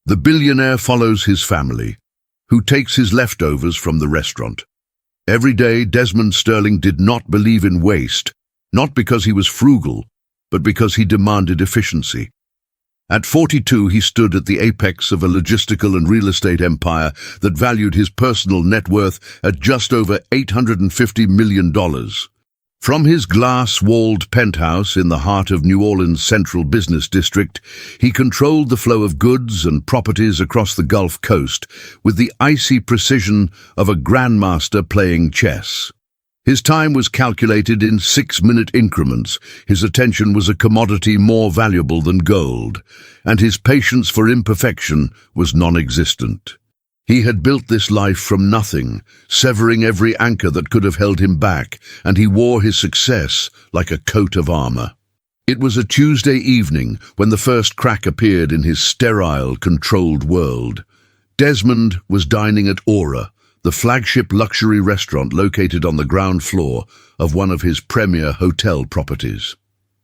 The billionaire follows his family, who takes his leftovers from the restaurant. Every day, Desmond Sterling did not believe in waste, not because he was frugal, but because he demanded efficiency. At 42, he stood at the apex of a logistical and real estate empire that valued his personal net worth at just over $850 million. From his glass-walled penthouse in the heart of New Orleans' central business district, he controlled the flow of goods and properties across the Gulf Coast with the icy precision of a grandmaster playing chess. His time was calculated in 6-minute increments, his attention was a commodity more valuable than gold, and his patience for imperfection was non-existent. He had built this life from nothing, severing every anchor that could have held him back, and he wore his success like a coat of armor. It was a Tuesday evening when the first crack appeared in his sterile, controlled world. Desmond was dining at Aura, the flagship luxury restaurant located on the ground floor of one of his premier hotel properties.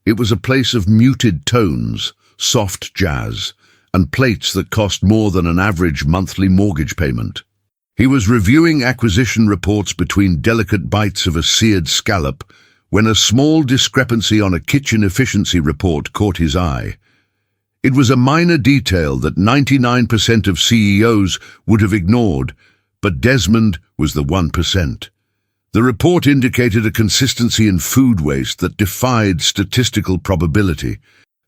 It was a place of muted tones, soft jazz, and plates that cost more than an average monthly mortgage payment. He was reviewing acquisition reports between delicate bites of a seared scallop when a small discrepancy on a kitchen efficiency report caught his eye. It was a minor detail that 99% of CEOs would have ignored, but Desmond was the 1%. The report indicated a consistency in food waste that defied statistical probability.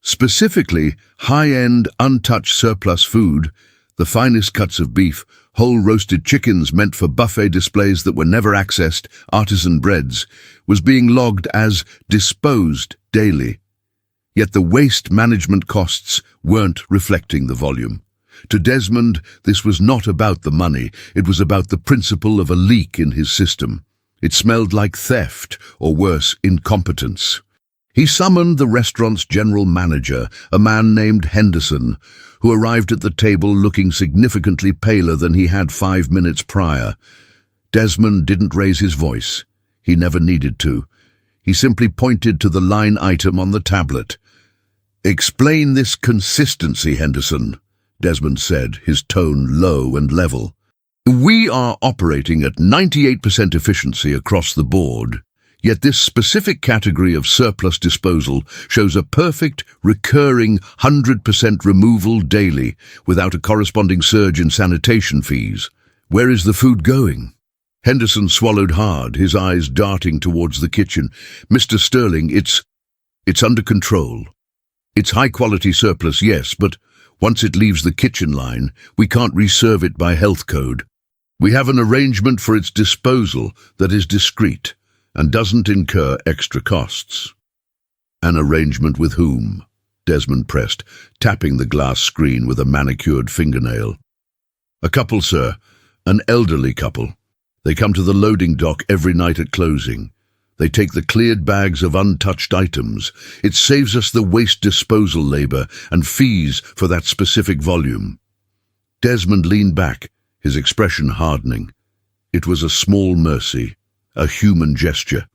Specifically, high-end, untouched surplus food, the finest cuts of beef, whole roasted chickens meant for buffet displays that were never accessed, artisan breads, was being logged as disposed daily. Yet the waste management costs weren't reflecting the volume. To Desmond, this was not about the money, it was about the principle of a leak in his system. It smelled like theft, or worse, incompetence. He summoned the restaurant's general manager, a man named Henderson, who arrived at the table looking significantly paler than he had 5 minutes prior. Desmond didn't raise his voice. He never needed to. He simply pointed to the line item on the tablet. "Explain this consistency, Henderson," Desmond said, his tone low and level. "We are operating at 98% efficiency across the board. Yet this specific category of surplus disposal shows a perfect, recurring 100% removal daily without a corresponding surge in sanitation fees. Where is the food going?" Henderson swallowed hard, his eyes darting towards the kitchen. "Mr. Sterling, it's under control. It's high-quality surplus, yes, but once it leaves the kitchen line, we can't reserve it by health code. We have an arrangement for its disposal that is discreet and doesn't incur extra costs." "An arrangement with whom?" Desmond pressed, tapping the glass screen with a manicured fingernail. "A couple, sir. An elderly couple. They come to the loading dock every night at closing. They take the cleared bags of untouched items. It saves us the waste disposal labor and fees for that specific volume." Desmond leaned back, his expression hardening. It was a small mercy, a human gesture,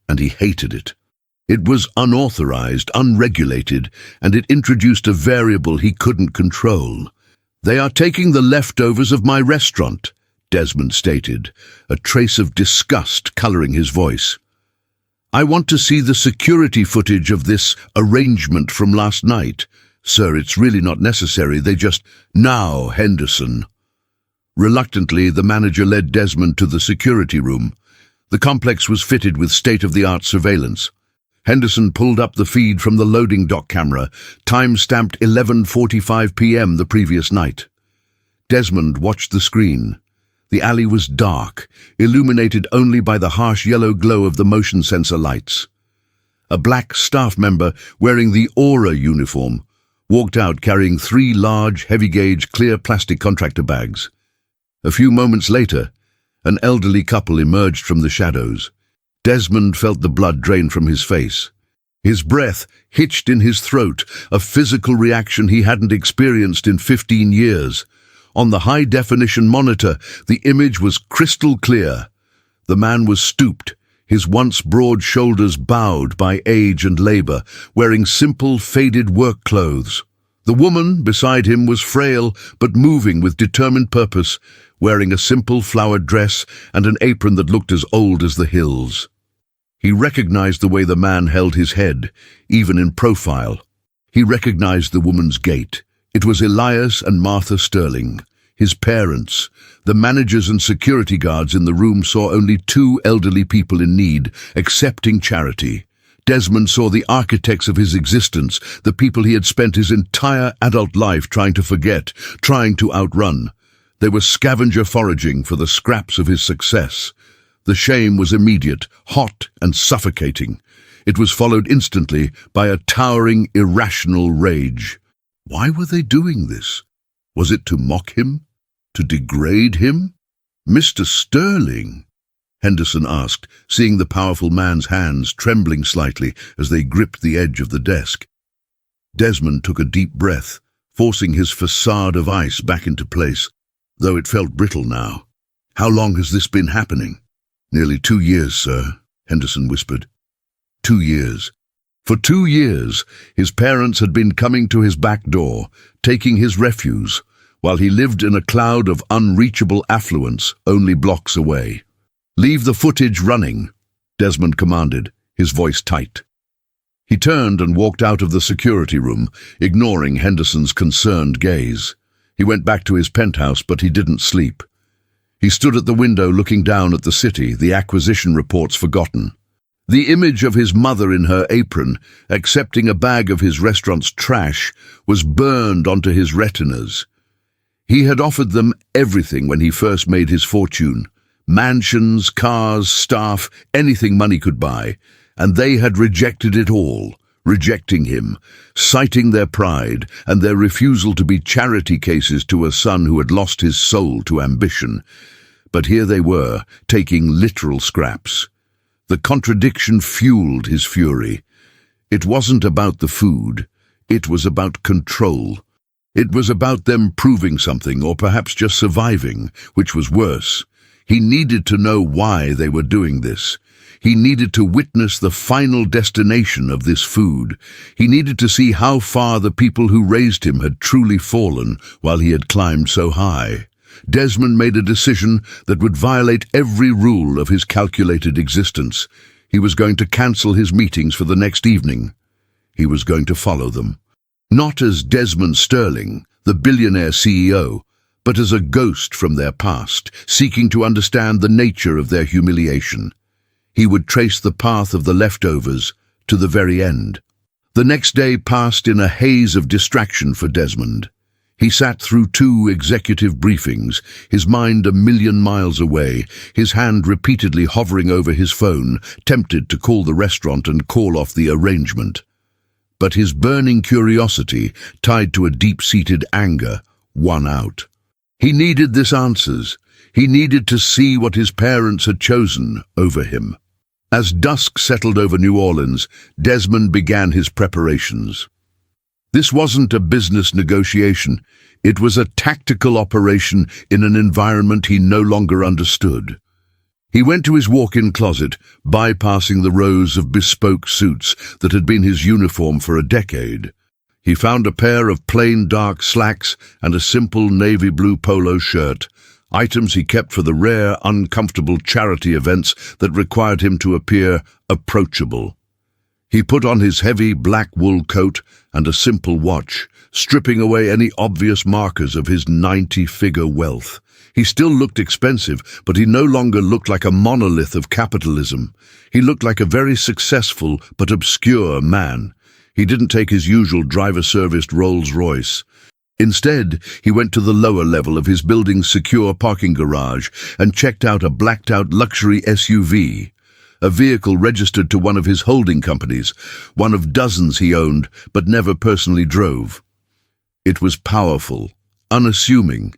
and he hated it. It was unauthorized, unregulated, and it introduced a variable he couldn't control. "They are taking the leftovers of my restaurant," Desmond stated, a trace of disgust coloring his voice. "I want to see the security footage of this arrangement from last night. Sir, it's really not necessary, they just—" "Now, Henderson." Reluctantly, the manager led Desmond to the security room. The complex was fitted with state-of-the-art surveillance. Henderson pulled up the feed from the loading dock camera, time-stamped 11:45 p.m. the previous night. Desmond watched the screen. The alley was dark, illuminated only by the harsh yellow glow of the motion sensor lights. A black staff member wearing the Aura uniform walked out carrying 3 large, heavy-gauge, clear plastic contractor bags. A few moments later, an elderly couple emerged from the shadows. Desmond felt the blood drain from his face. His breath hitched in his throat, a physical reaction he hadn't experienced in 15 years. On the high-definition monitor, the image was crystal clear. The man was stooped, his once broad shoulders bowed by age and labor, wearing simple, faded work clothes. The woman beside him was frail but moving with determined purpose, wearing a simple flowered dress and an apron that looked as old as the hills. He recognized the way the man held his head, even in profile. He recognized the woman's gait. It was Elias and Martha Sterling, his parents. The managers and security guards in the room saw only two elderly people in need, accepting charity. Desmond saw the architects of his existence, the people he had spent his entire adult life trying to forget, trying to outrun. They were scavenger foraging for the scraps of his success. The shame was immediate, hot and suffocating. It was followed instantly by a towering, irrational rage. Why were they doing this? Was it to mock him? To degrade him? "Mr. Sterling?" Henderson asked, seeing the powerful man's hands trembling slightly as they gripped the edge of the desk. Desmond took a deep breath, forcing his facade of ice back into place, though it felt brittle now. "How long has this been happening?" "Nearly 2 years, sir," Henderson whispered. 2 years. For 2 years, his parents had been coming to his back door, taking his refuse, while he lived in a cloud of unreachable affluence only blocks away. "Leave the footage running," Desmond commanded, his voice tight. He turned and walked out of the security room, ignoring Henderson's concerned gaze. He went back to his penthouse, but he didn't sleep. He stood at the window looking down at the city, the acquisition reports forgotten. The image of his mother in her apron, accepting a bag of his restaurant's trash, was burned onto his retinas. He had offered them everything when he first made his fortune. Mansions, cars, staff, anything money could buy, and they had rejected it all, rejecting him, citing their pride and their refusal to be charity cases to a son who had lost his soul to ambition. But here they were, taking literal scraps. The contradiction fueled his fury. It wasn't about the food, it was about control. It was about them proving something, or perhaps just surviving, which was worse. He needed to know why they were doing this. He needed to witness the final destination of this food. He needed to see how far the people who raised him had truly fallen while he had climbed so high. Desmond made a decision that would violate every rule of his calculated existence. He was going to cancel his meetings for the next evening. He was going to follow them. Not as Desmond Sterling, the billionaire CEO, but as a ghost from their past, seeking to understand the nature of their humiliation. He would trace the path of the leftovers to the very end. The next day passed in a haze of distraction for Desmond. He sat through 2 executive briefings, his mind a million miles away, his hand repeatedly hovering over his phone, tempted to call the restaurant and call off the arrangement. But his burning curiosity, tied to a deep-seated anger, won out. He needed this answers. He needed to see what his parents had chosen over him. As dusk settled over New Orleans, Desmond began his preparations. This wasn't a business negotiation. It was a tactical operation in an environment he no longer understood. He went to his walk-in closet, bypassing the rows of bespoke suits that had been his uniform for a decade. He found a pair of plain dark slacks and a simple navy blue polo shirt, items he kept for the rare, uncomfortable charity events that required him to appear approachable. He put on his heavy black wool coat and a simple watch, stripping away any obvious markers of his 90-figure wealth. He still looked expensive, but he no longer looked like a monolith of capitalism. He looked like a very successful but obscure man. He didn't take his usual driver-serviced Rolls-Royce. Instead, he went to the lower level of his building's secure parking garage and checked out a blacked-out luxury SUV, a vehicle registered to one of his holding companies, one of dozens he owned but never personally drove. It was powerful, unassuming,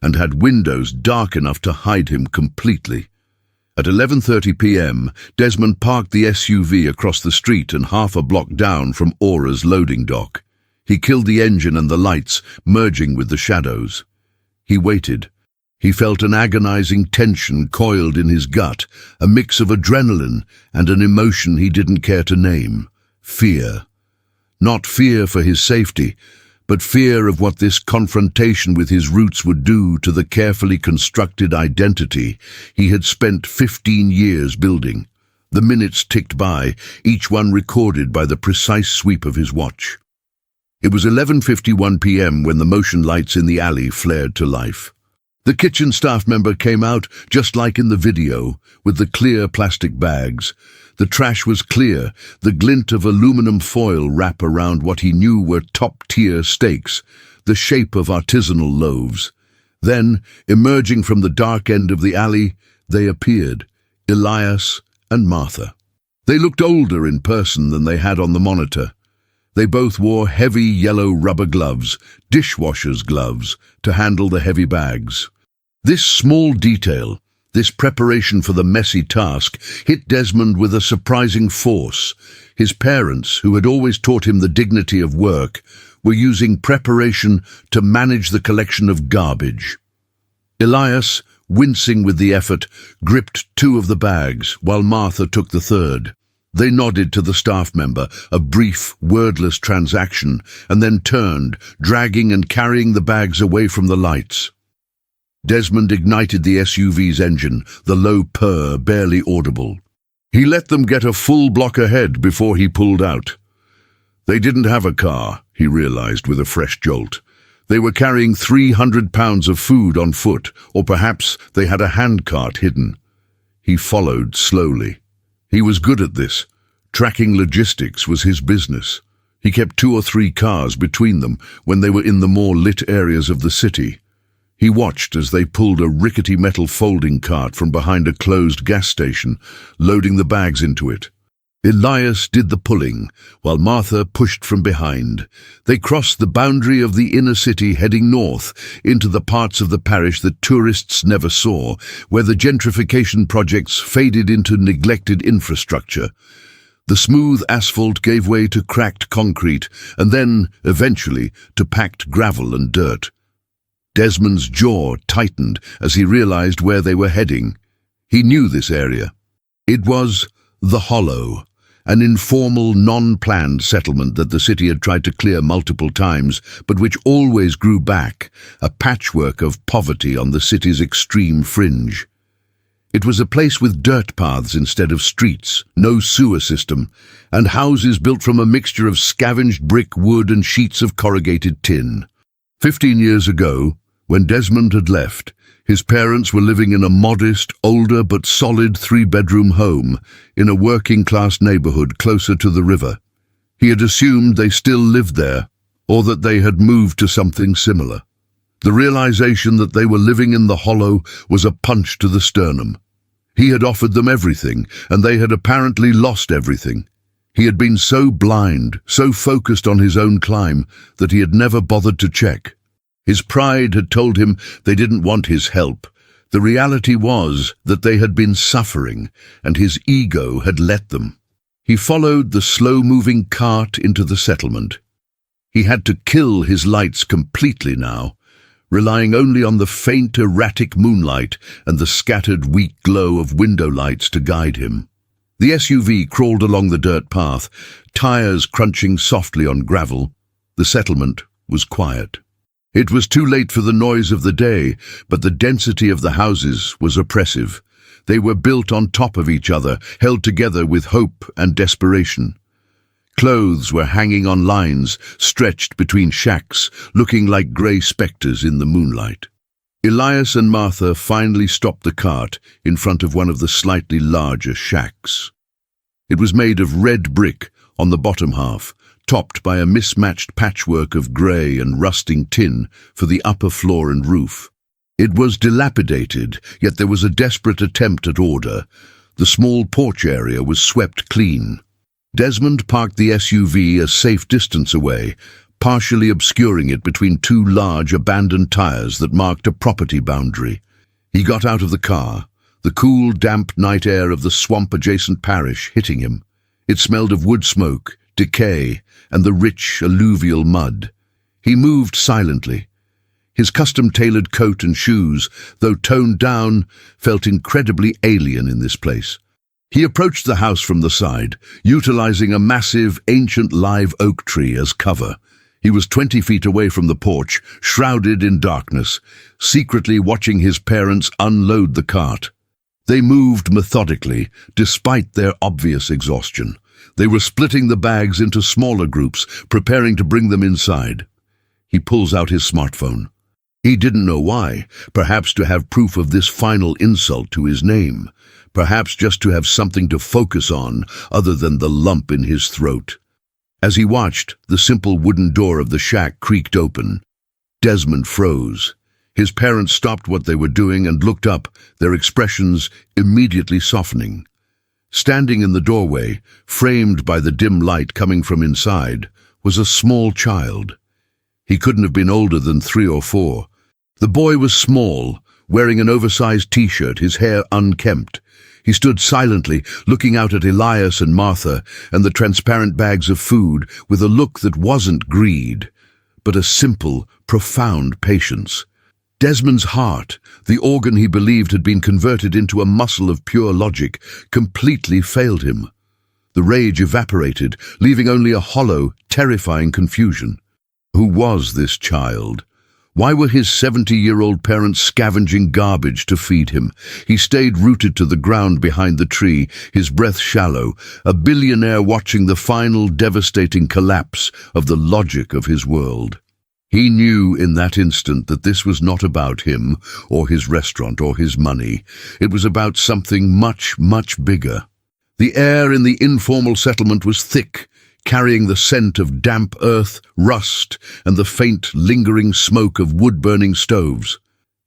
and had windows dark enough to hide him completely. At 11:30 p.m., Desmond parked the SUV across the street and half a block down from Aura's loading dock. He killed the engine and the lights, merging with the shadows. He waited. He felt an agonizing tension coiled in his gut, a mix of adrenaline and an emotion he didn't care to name: fear. Not fear for his safety, but fear of what this confrontation with his roots would do to the carefully constructed identity he had spent 15 years building. The minutes ticked by, each one recorded by the precise sweep of his watch. It was 11:51 p.m. when the motion lights in the alley flared to life. The kitchen staff member came out, just like in the video, with the clear plastic bags. The trash was clear, the glint of aluminum foil wrap around what he knew were top-tier steaks, the shape of artisanal loaves. Then, emerging from the dark end of the alley, they appeared, Elias and Martha. They looked older in person than they had on the monitor. They both wore heavy yellow rubber gloves, dishwasher's gloves, to handle the heavy bags. This small detail, this preparation for the messy task, hit Desmond with a surprising force. His parents, who had always taught him the dignity of work, were using preparation to manage the collection of garbage. Elias, wincing with the effort, gripped 2 of the bags, while Martha took the 3rd. They nodded to the staff member, a brief, wordless transaction, and then turned, dragging and carrying the bags away from the lights. Desmond ignited the SUV's engine, the low purr barely audible. He let them get a full block ahead before he pulled out. They didn't have a car, he realized with a fresh jolt. They were carrying 300 pounds of food on foot, or perhaps they had a handcart hidden. He followed slowly. He was good at this. Tracking logistics was his business. He kept 2 or 3 cars between them when they were in the more lit areas of the city. He watched as they pulled a rickety metal folding cart from behind a closed gas station, loading the bags into it. Elias did the pulling, while Martha pushed from behind. They crossed the boundary of the inner city, heading north, into the parts of the parish that tourists never saw, where the gentrification projects faded into neglected infrastructure. The smooth asphalt gave way to cracked concrete, and then, eventually, to packed gravel and dirt. Desmond's jaw tightened as he realized where they were heading. He knew this area. It was the Hollow, an informal, non-planned settlement that the city had tried to clear multiple times, but which always grew back, a patchwork of poverty on the city's extreme fringe. It was a place with dirt paths instead of streets, no sewer system, and houses built from a mixture of scavenged brick, wood, and sheets of corrugated tin. 15 years ago, when Desmond had left, his parents were living in a modest, older but solid 3-bedroom home in a working-class neighborhood closer to the river. He had assumed they still lived there, or that they had moved to something similar. The realization that they were living in the Hollow was a punch to the sternum. He had offered them everything, and they had apparently lost everything. He had been so blind, so focused on his own climb, that he had never bothered to check. His pride had told him they didn't want his help. The reality was that they had been suffering, and his ego had let them. He followed the slow-moving cart into the settlement. He had to kill his lights completely now, relying only on the faint, erratic moonlight and the scattered, weak glow of window lights to guide him. The SUV crawled along the dirt path, tires crunching softly on gravel. The settlement was quiet. It was too late for the noise of the day, but the density of the houses was oppressive. They were built on top of each other, held together with hope and desperation. Clothes were hanging on lines, stretched between shacks, looking like grey spectres in the moonlight. Elias and Martha finally stopped the cart in front of one of the slightly larger shacks. It was made of red brick on the bottom half, topped by a mismatched patchwork of grey and rusting tin for the upper floor and roof. It was dilapidated, yet there was a desperate attempt at order. The small porch area was swept clean. Desmond parked the SUV a safe distance away, partially obscuring it between 2 large abandoned tires that marked a property boundary. He got out of the car, the cool, damp night air of the swamp-adjacent parish hitting him. It smelled of wood smoke, decay, and the rich alluvial mud. He moved silently. His custom-tailored coat and shoes, though toned down, felt incredibly alien in this place. He approached the house from the side, utilizing a massive, ancient live oak tree as cover. He was 20 feet away from the porch, shrouded in darkness, secretly watching his parents unload the cart. They moved methodically, despite their obvious exhaustion. They were splitting the bags into smaller groups, preparing to bring them inside. He pulls out his smartphone. He didn't know why, perhaps to have proof of this final insult to his name, perhaps just to have something to focus on other than the lump in his throat. As he watched, the simple wooden door of the shack creaked open. Desmond froze. His parents stopped what they were doing and looked up, their expressions immediately softening. Standing in the doorway, framed by the dim light coming from inside, was a small child. He couldn't have been older than 3 or 4. The boy was small, wearing an oversized t-shirt, his hair unkempt. He stood silently, looking out at Elias and Martha and the transparent bags of food with a look that wasn't greed, but a simple, profound patience. Desmond's heart, the organ he believed had been converted into a muscle of pure logic, completely failed him. The rage evaporated, leaving only a hollow, terrifying confusion. Who was this child? Why were his 70-year-old parents scavenging garbage to feed him? He stayed rooted to the ground behind the tree, his breath shallow, a billionaire watching the final devastating collapse of the logic of his world. He knew in that instant that this was not about him, or his restaurant, or his money. It was about something much, much bigger. The air in the informal settlement was thick, carrying the scent of damp earth, rust, and the faint, lingering smoke of wood-burning stoves.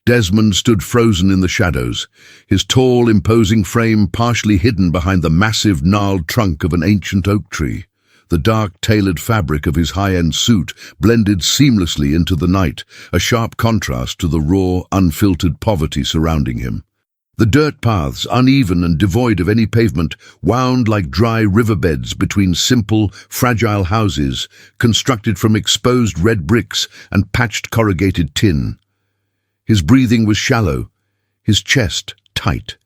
Desmond stood frozen in the shadows, his tall, imposing frame partially hidden behind the massive, gnarled trunk of an ancient oak tree. The dark, tailored fabric of his high-end suit blended seamlessly into the night, a sharp contrast to the raw, unfiltered poverty surrounding him. The dirt paths, uneven and devoid of any pavement, wound like dry riverbeds between simple, fragile houses, constructed from exposed red bricks and patched corrugated tin. His breathing was shallow, his chest tight.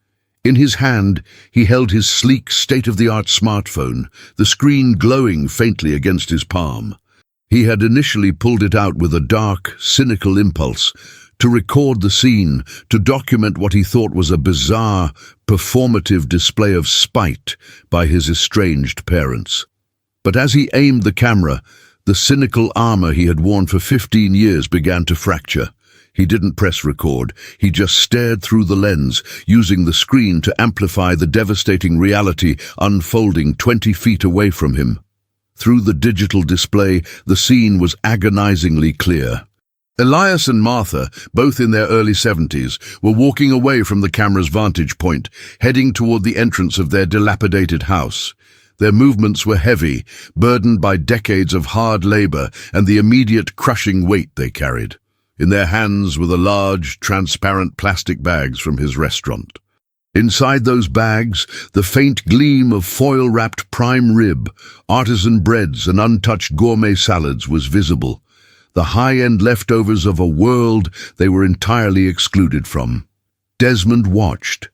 In his hand, he held his sleek, state-of-the-art smartphone, the screen glowing faintly against his palm. He had initially pulled it out with a dark, cynical impulse, to record the scene, to document what he thought was a bizarre, performative display of spite by his estranged parents. But as he aimed the camera, the cynical armor he had worn for 15 years began to fracture. He didn't press record, he just stared through the lens, using the screen to amplify the devastating reality unfolding 20 feet away from him. Through the digital display, the scene was agonizingly clear. Elias and Martha, both in their early 70s, were walking away from the camera's vantage point, heading toward the entrance of their dilapidated house. Their movements were heavy, burdened by decades of hard labor and the immediate crushing weight they carried. In their hands were the large, transparent plastic bags from his restaurant. Inside those bags, the faint gleam of foil-wrapped prime rib, artisan breads and untouched gourmet salads was visible. The high-end leftovers of a world they were entirely excluded from. Desmond watched,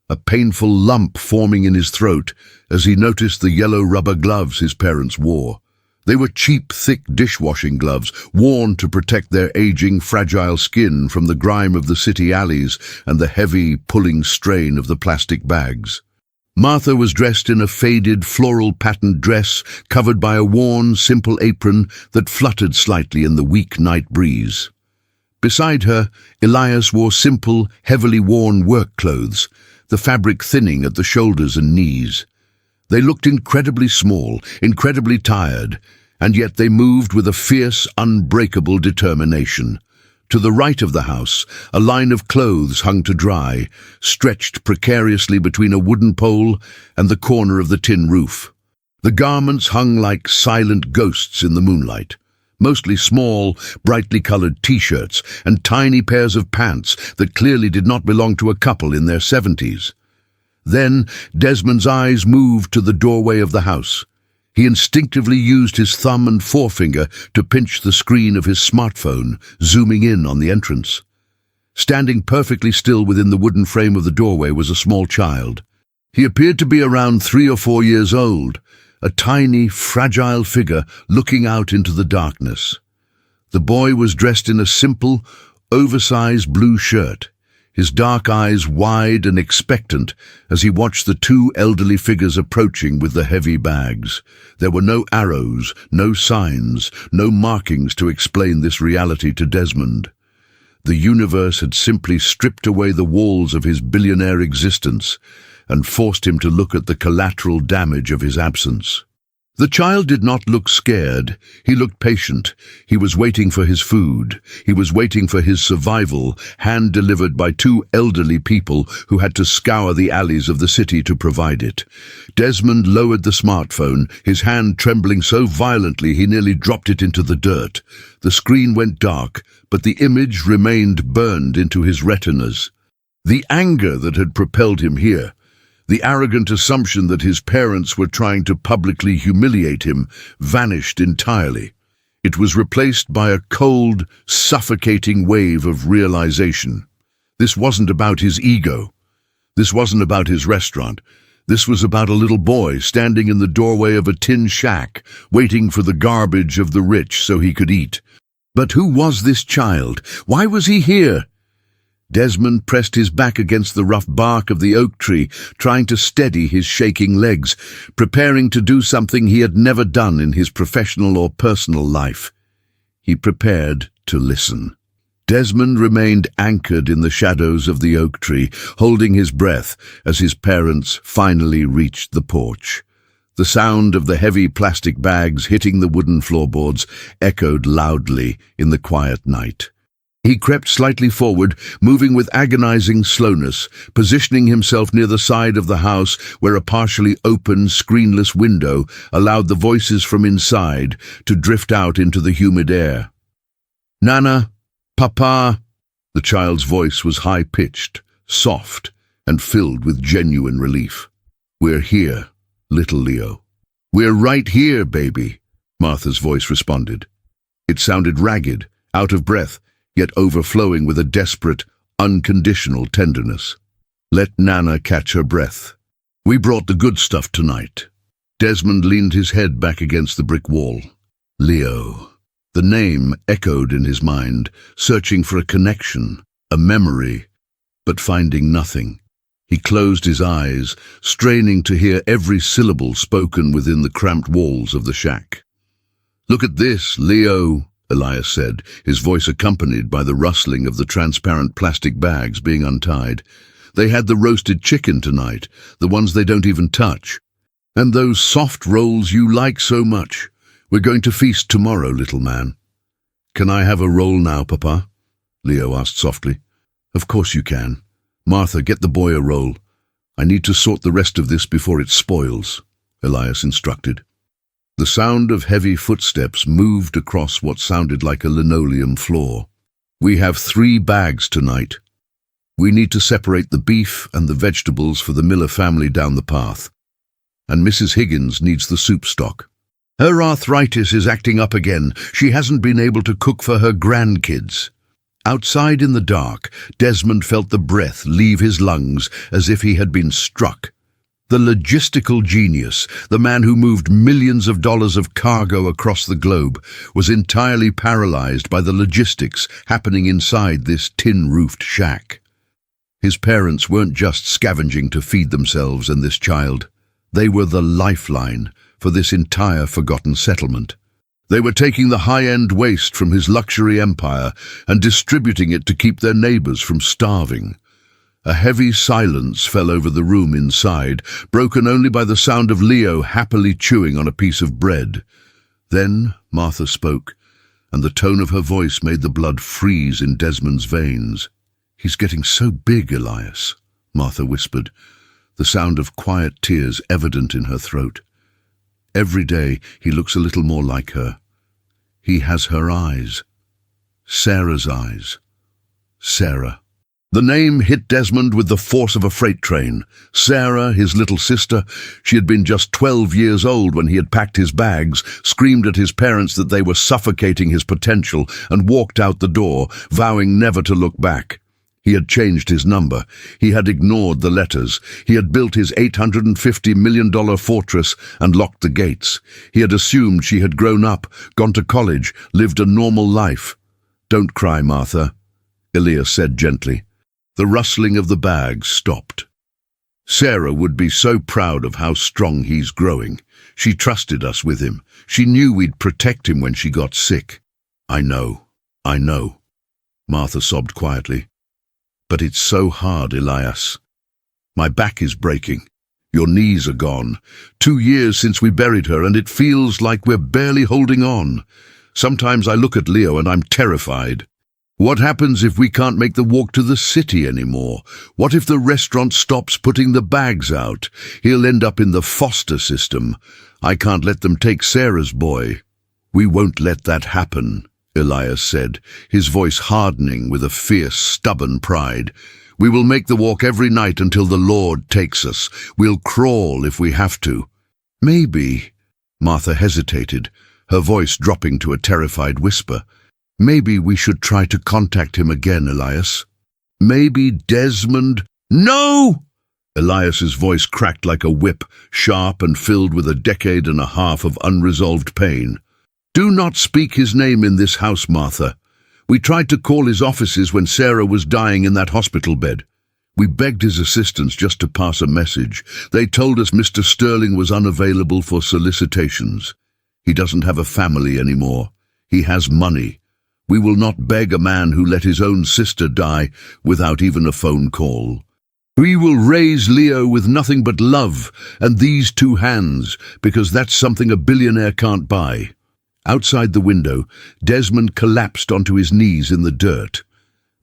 a painful lump forming in his throat as he noticed the yellow rubber gloves his parents wore. They were cheap, thick dishwashing gloves, worn to protect their aging, fragile skin from the grime of the city alleys and the heavy, pulling strain of the plastic bags. Martha was dressed in a faded, floral-patterned dress covered by a worn, simple apron that fluttered slightly in the weak night breeze. Beside her, Elias wore simple, heavily worn work clothes, the fabric thinning at the shoulders and knees. They looked incredibly small, incredibly tired, and yet they moved with a fierce, unbreakable determination. To the right of the house, a line of clothes hung to dry, stretched precariously between a wooden pole and the corner of the tin roof. The garments hung like silent ghosts in the moonlight, mostly small, brightly colored t-shirts and tiny pairs of pants that clearly did not belong to a couple in their 70s. Then Desmond's eyes moved to the doorway of the house. He instinctively used his thumb and forefinger to pinch the screen of his smartphone, zooming in on the entrance. Standing perfectly still within the wooden frame of the doorway was a small child. He appeared to be around 3 or 4 years old, a tiny, fragile figure looking out into the darkness. The boy was dressed in a simple, oversized blue shirt, his dark eyes wide and expectant as he watched the two elderly figures approaching with the heavy bags. There were no arrows, no signs, no markings to explain this reality to Desmond. The universe had simply stripped away the walls of his billionaire existence and forced him to look at the collateral damage of his absence. The child did not look scared. He looked patient. He was waiting for his food. He was waiting for his survival, hand-delivered by two elderly people who had to scour the alleys of the city to provide it. Desmond lowered the smartphone, his hand trembling so violently he nearly dropped it into the dirt. The screen went dark, but the image remained burned into his retinas. The anger that had propelled him here, the arrogant assumption that his parents were trying to publicly humiliate him, vanished entirely. It was replaced by a cold, suffocating wave of realization. This wasn't about his ego. This wasn't about his restaurant. This was about a little boy standing in the doorway of a tin shack, waiting for the garbage of the rich so he could eat. But who was this child? Why was he here? Desmond pressed his back against the rough bark of the oak tree, trying to steady his shaking legs, preparing to do something he had never done in his professional or personal life. He prepared to listen. Desmond remained anchored in the shadows of the oak tree, holding his breath as his parents finally reached the porch. The sound of the heavy plastic bags hitting the wooden floorboards echoed loudly in the quiet night. He crept slightly forward, moving with agonizing slowness, positioning himself near the side of the house where a partially open, screenless window allowed the voices from inside to drift out into the humid air. "Nana, Papa," the child's voice was high-pitched, soft, and filled with genuine relief. "We're here, little Leo." "We're right here, baby," Martha's voice responded. It sounded ragged, out of breath, yet overflowing with a desperate, unconditional tenderness. Let Nana catch her breath. "We brought the good stuff tonight." Desmond leaned his head back against the brick wall. Leo. The name echoed in his mind, searching for a connection, a memory, but finding nothing. He closed his eyes, straining to hear every syllable spoken within the cramped walls of the shack. "Look at this, Leo," Elias said, his voice accompanied by the rustling of the transparent plastic bags being untied. "They had the roasted chicken tonight, the ones they don't even touch. And those soft rolls you like so much. We're going to feast tomorrow, little man." "Can I have a roll now, Papa?" Leo asked softly. "Of course you can. Martha, get the boy a roll. I need to sort the rest of this before it spoils," Elias instructed. The sound of heavy footsteps moved across what sounded like a linoleum floor. "We have 3 bags tonight. We need to separate the beef and the vegetables for the Miller family down the path. And Mrs. Higgins needs the soup stock. Her arthritis is acting up again. She hasn't been able to cook for her grandkids." Outside in the dark, Desmond felt the breath leave his lungs as if he had been struck. The logistical genius, the man who moved millions of dollars of cargo across the globe, was entirely paralyzed by the logistics happening inside this tin-roofed shack. His parents weren't just scavenging to feed themselves and this child. They were the lifeline for this entire forgotten settlement. They were taking the high-end waste from his luxury empire and distributing it to keep their neighbors from starving. A heavy silence fell over the room inside, broken only by the sound of Leo happily chewing on a piece of bread. Then Martha spoke, and the tone of her voice made the blood freeze in Desmond's veins. "He's getting so big, Elias," Martha whispered, the sound of quiet tears evident in her throat. "Every day he looks a little more like her. He has her eyes. Sarah's eyes. Sarah." The name hit Desmond with the force of a freight train. Sarah, his little sister, she had been just 12 years old when he had packed his bags, screamed at his parents that they were suffocating his potential, and walked out the door, vowing never to look back. He had changed his number. He had ignored the letters. He had built his $850 million fortress and locked the gates. He had assumed she had grown up, gone to college, lived a normal life. "Don't cry, Martha," Elias said gently. The rustling of the bags stopped. "Sarah would be so proud of how strong he's growing. She trusted us with him. She knew we'd protect him when she got sick." I know. Martha sobbed quietly. "But it's so hard, Elias. My back is breaking. Your knees are gone. 2 years since we buried her, and it feels like we're barely holding on. Sometimes I look at Leo and I'm terrified. What happens if we can't make the walk to the city anymore? What if the restaurant stops putting the bags out? He'll end up in the foster system. I can't let them take Sarah's boy." "We won't let that happen," Elias said, his voice hardening with a fierce, stubborn pride. "We will make the walk every night until the Lord takes us. We'll crawl if we have to." "Maybe," Martha hesitated, her voice dropping to a terrified whisper. "Maybe we should try to contact him again, Elias. Maybe Desmond—" "No!" Elias's voice cracked like a whip, sharp and filled with a decade and a half of unresolved pain. "Do not speak his name in this house, Martha. We tried to call his offices when Sarah was dying in that hospital bed. We begged his assistants just to pass a message. They told us Mr. Sterling was unavailable for solicitations. He doesn't have a family anymore. He has money. We will not beg a man who let his own sister die without even a phone call. We will raise Leo with nothing but love and these 2 hands, because that's something a billionaire can't buy." Outside the window, Desmond collapsed onto his knees in the dirt.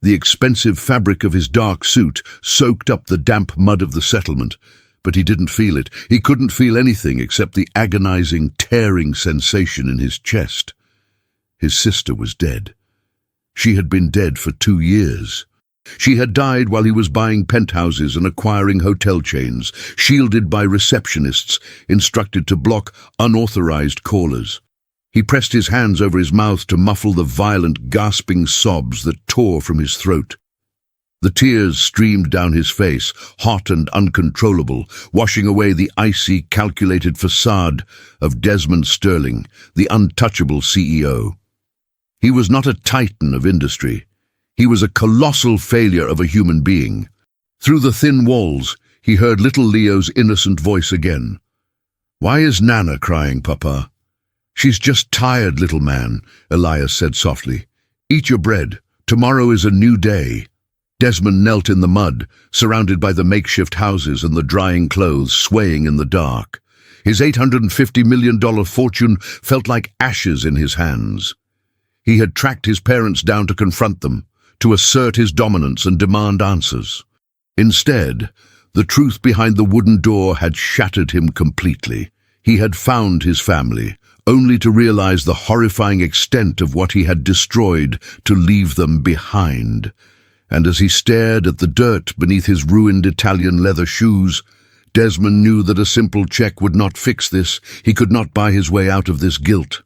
The expensive fabric of his dark suit soaked up the damp mud of the settlement, but he didn't feel it. He couldn't feel anything except the agonizing, tearing sensation in his chest. His sister was dead. She had been dead for 2 years. She had died while he was buying penthouses and acquiring hotel chains, shielded by receptionists, instructed to block unauthorized callers. He pressed his hands over his mouth to muffle the violent, gasping sobs that tore from his throat. The tears streamed down his face, hot and uncontrollable, washing away the icy, calculated facade of Desmond Sterling, the untouchable CEO. He was not a titan of industry. He was a colossal failure of a human being. Through the thin walls, he heard little Leo's innocent voice again. "Why is Nana crying, Papa?" "She's just tired, little man," Elias said softly. "Eat your bread. Tomorrow is a new day." Desmond knelt in the mud, surrounded by the makeshift houses and the drying clothes swaying in the dark. His $850 million fortune felt like ashes in his hands. He had tracked his parents down to confront them, to assert his dominance and demand answers. Instead, the truth behind the wooden door had shattered him completely. He had found his family, only to realize the horrifying extent of what he had destroyed to leave them behind. And as he stared at the dirt beneath his ruined Italian leather shoes, Desmond knew that a simple check would not fix this. He could not buy his way out of this guilt.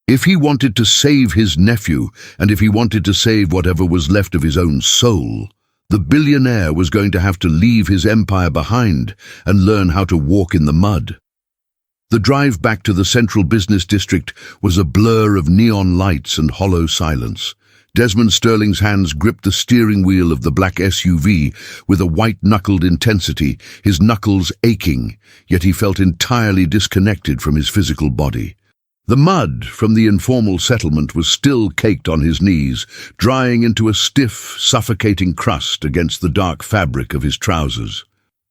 If he wanted to save his nephew, and if he wanted to save whatever was left of his own soul, the billionaire was going to have to leave his empire behind and learn how to walk in the mud. The drive back to the central business district was a blur of neon lights and hollow silence. Desmond Sterling's hands gripped the steering wheel of the black SUV with a white-knuckled intensity, his knuckles aching, yet he felt entirely disconnected from his physical body. The mud from the informal settlement was still caked on his knees, drying into a stiff, suffocating crust against the dark fabric of his trousers.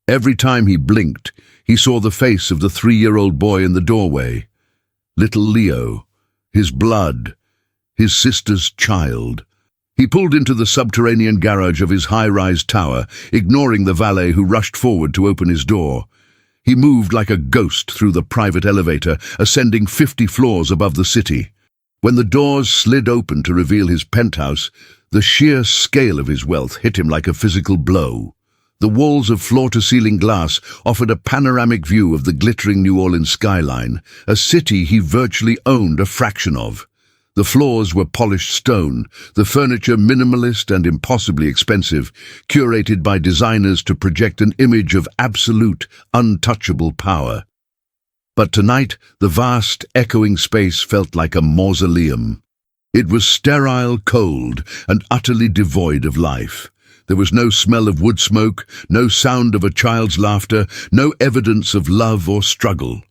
Every time he blinked, he saw the face of the 3-year-old boy in the doorway. Little Leo, his blood, his sister's child. He pulled into the subterranean garage of his high-rise tower, ignoring the valet who rushed forward to open his door. He moved like a ghost through the private elevator, ascending 50 floors above the city. When the doors slid open to reveal his penthouse, the sheer scale of his wealth hit him like a physical blow. The walls of floor-to-ceiling glass offered a panoramic view of the glittering New Orleans skyline, a city he virtually owned a fraction of. The floors were polished stone, the furniture minimalist and impossibly expensive, curated by designers to project an image of absolute, untouchable power. But tonight, the vast, echoing space felt like a mausoleum. It was sterile, cold, and utterly devoid of life. There was no smell of wood smoke, no sound of a child's laughter, no evidence of love or struggle.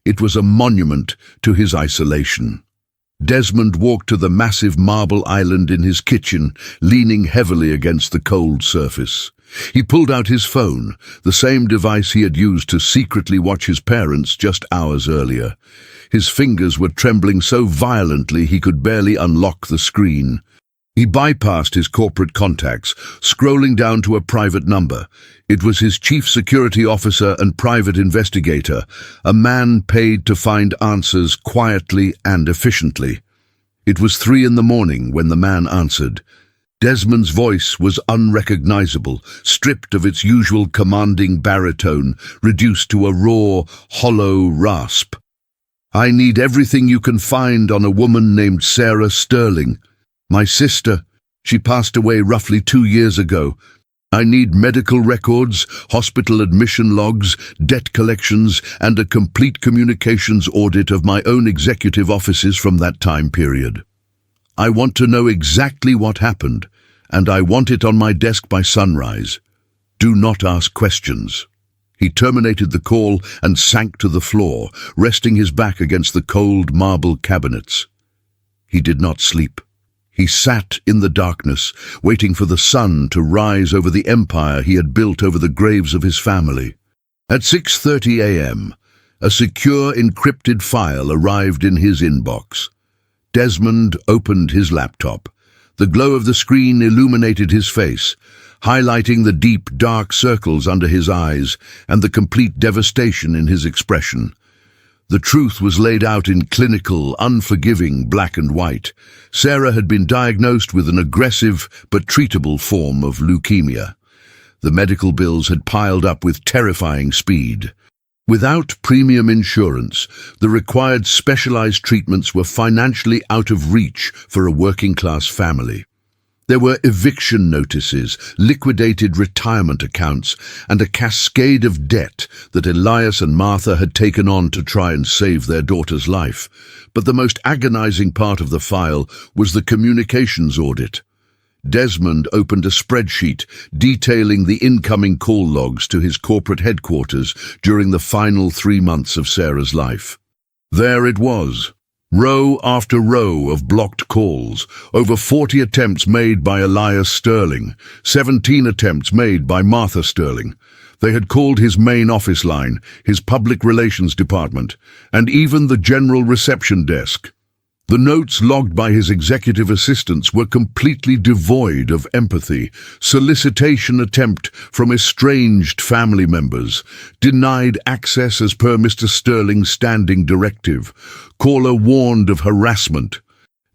It was a monument to his isolation. Desmond walked to the massive marble island in his kitchen, leaning heavily against the cold surface. He pulled out his phone, the same device he had used to secretly watch his parents just hours earlier. His fingers were trembling so violently he could barely unlock the screen. He bypassed his corporate contacts, scrolling down to a private number. It was his chief security officer and private investigator, a man paid to find answers quietly and efficiently. It was 3 a.m. when the man answered. Desmond's voice was unrecognizable, stripped of its usual commanding baritone, reduced to a raw, hollow rasp. "I need everything you can find on a woman named Sarah Sterling. My sister. She passed away roughly 2 years ago. I need medical records, hospital admission logs, debt collections, and a complete communications audit of my own executive offices from that time period. I want to know exactly what happened, and I want it on my desk by sunrise. Do not ask questions." He terminated the call and sank to the floor, resting his back against the cold marble cabinets. He did not sleep. He sat in the darkness, waiting for the sun to rise over the empire he had built over the graves of his family. At 6:30 a.m., a secure encrypted file arrived in his inbox. Desmond opened his laptop. The glow of the screen illuminated his face, highlighting the deep, dark circles under his eyes and the complete devastation in his expression. The truth was laid out in clinical, unforgiving black and white. Sarah had been diagnosed with an aggressive but treatable form of leukemia. The medical bills had piled up with terrifying speed. Without premium insurance, the required specialized treatments were financially out of reach for a working-class family. There were eviction notices, liquidated retirement accounts, and a cascade of debt that Elias and Martha had taken on to try and save their daughter's life. But the most agonizing part of the file was the communications audit. Desmond opened a spreadsheet detailing the incoming call logs to his corporate headquarters during the final 3 months of Sarah's life. There it was. Row after row of blocked calls, over 40 attempts made by Elias Sterling, 17 attempts made by Martha Sterling. They had called his main office line, his public relations department, and even the general reception desk. The notes logged by his executive assistants were completely devoid of empathy. Solicitation attempt from estranged family members. Denied access as per Mr. Sterling's standing directive. Caller warned of harassment.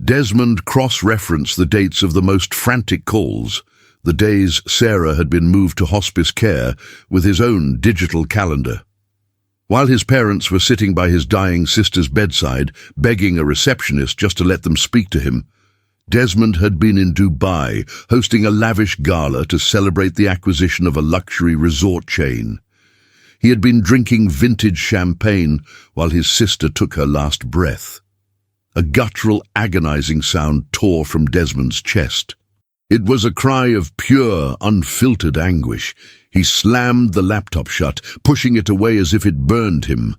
Desmond cross-referenced the dates of the most frantic calls, the days Sarah had been moved to hospice care, with his own digital calendar. While his parents were sitting by his dying sister's bedside, begging a receptionist just to let them speak to him, Desmond had been in Dubai, hosting a lavish gala to celebrate the acquisition of a luxury resort chain. He had been drinking vintage champagne while his sister took her last breath. A guttural, agonizing sound tore from Desmond's chest. It was a cry of pure, unfiltered anguish. He slammed the laptop shut, pushing it away as if it burned him.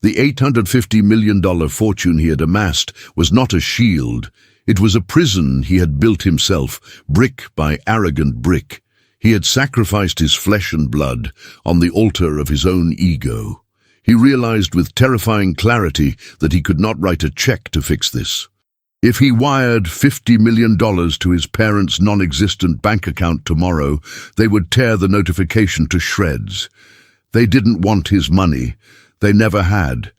The $850 million fortune he had amassed was not a shield. It was a prison he had built himself, brick by arrogant brick. He had sacrificed his flesh and blood on the altar of his own ego. He realized with terrifying clarity that he could not write a check to fix this. If he wired $50 million to his parents' non-existent bank account tomorrow, they would tear the notification to shreds. They didn't want his money. They never had.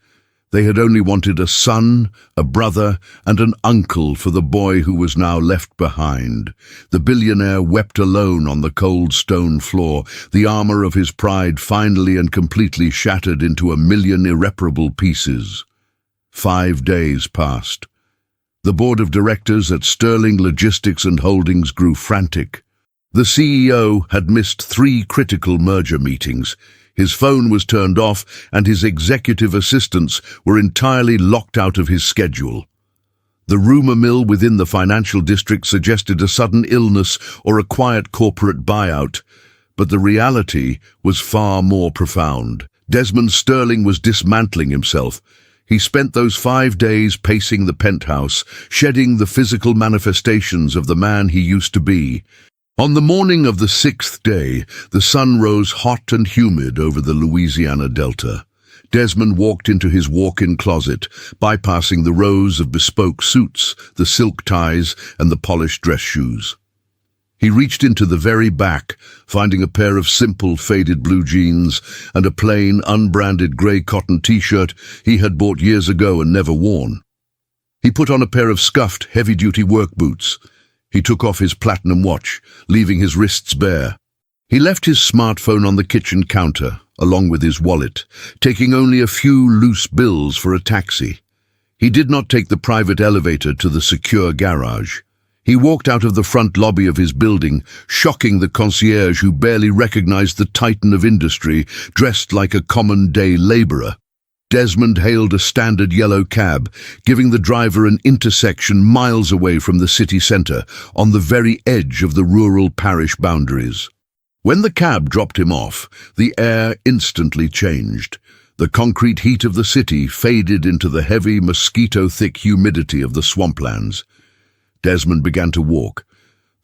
They had only wanted a son, a brother, and an uncle for the boy who was now left behind. The billionaire wept alone on the cold stone floor, the armor of his pride finally and completely shattered into 1 million irreparable pieces. 5 days passed. The board of directors at Sterling Logistics and Holdings grew frantic. The CEO had missed 3 critical merger meetings. His phone was turned off, and his executive assistants were entirely locked out of his schedule. The rumor mill within the financial district suggested a sudden illness or a quiet corporate buyout, but the reality was far more profound. Desmond Sterling was dismantling himself. He spent those 5 days pacing the penthouse, shedding the physical manifestations of the man he used to be. On the morning of the 6th day, the sun rose hot and humid over the Louisiana Delta. Desmond walked into his walk-in closet, bypassing the rows of bespoke suits, the silk ties, and the polished dress shoes. He reached into the very back, finding a pair of simple faded blue jeans and a plain, unbranded grey cotton t-shirt he had bought years ago and never worn. He put on a pair of scuffed, heavy-duty work boots. He took off his platinum watch, leaving his wrists bare. He left his smartphone on the kitchen counter, along with his wallet, taking only a few loose bills for a taxi. He did not take the private elevator to the secure garage. He walked out of the front lobby of his building, shocking the concierge who barely recognized the titan of industry, dressed like a common-day laborer. Desmond hailed a standard yellow cab, giving the driver an intersection miles away from the city center, on the very edge of the rural parish boundaries. When the cab dropped him off, the air instantly changed. The concrete heat of the city faded into the heavy, mosquito-thick humidity of the swamplands. Desmond began to walk.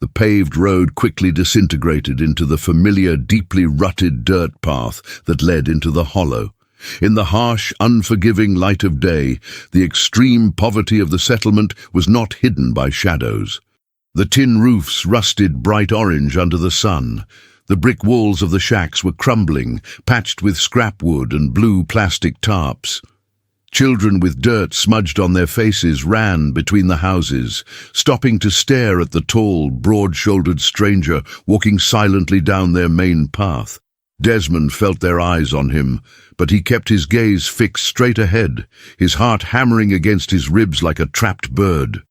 The paved road quickly disintegrated into the familiar, deeply rutted dirt path that led into the hollow. In the harsh, unforgiving light of day, the extreme poverty of the settlement was not hidden by shadows. The tin roofs rusted bright orange under the sun. The brick walls of the shacks were crumbling, patched with scrap wood and blue plastic tarps. Children with dirt smudged on their faces ran between the houses, stopping to stare at the tall, broad-shouldered stranger walking silently down their main path. Desmond felt their eyes on him, but he kept his gaze fixed straight ahead, his heart hammering against his ribs like a trapped bird.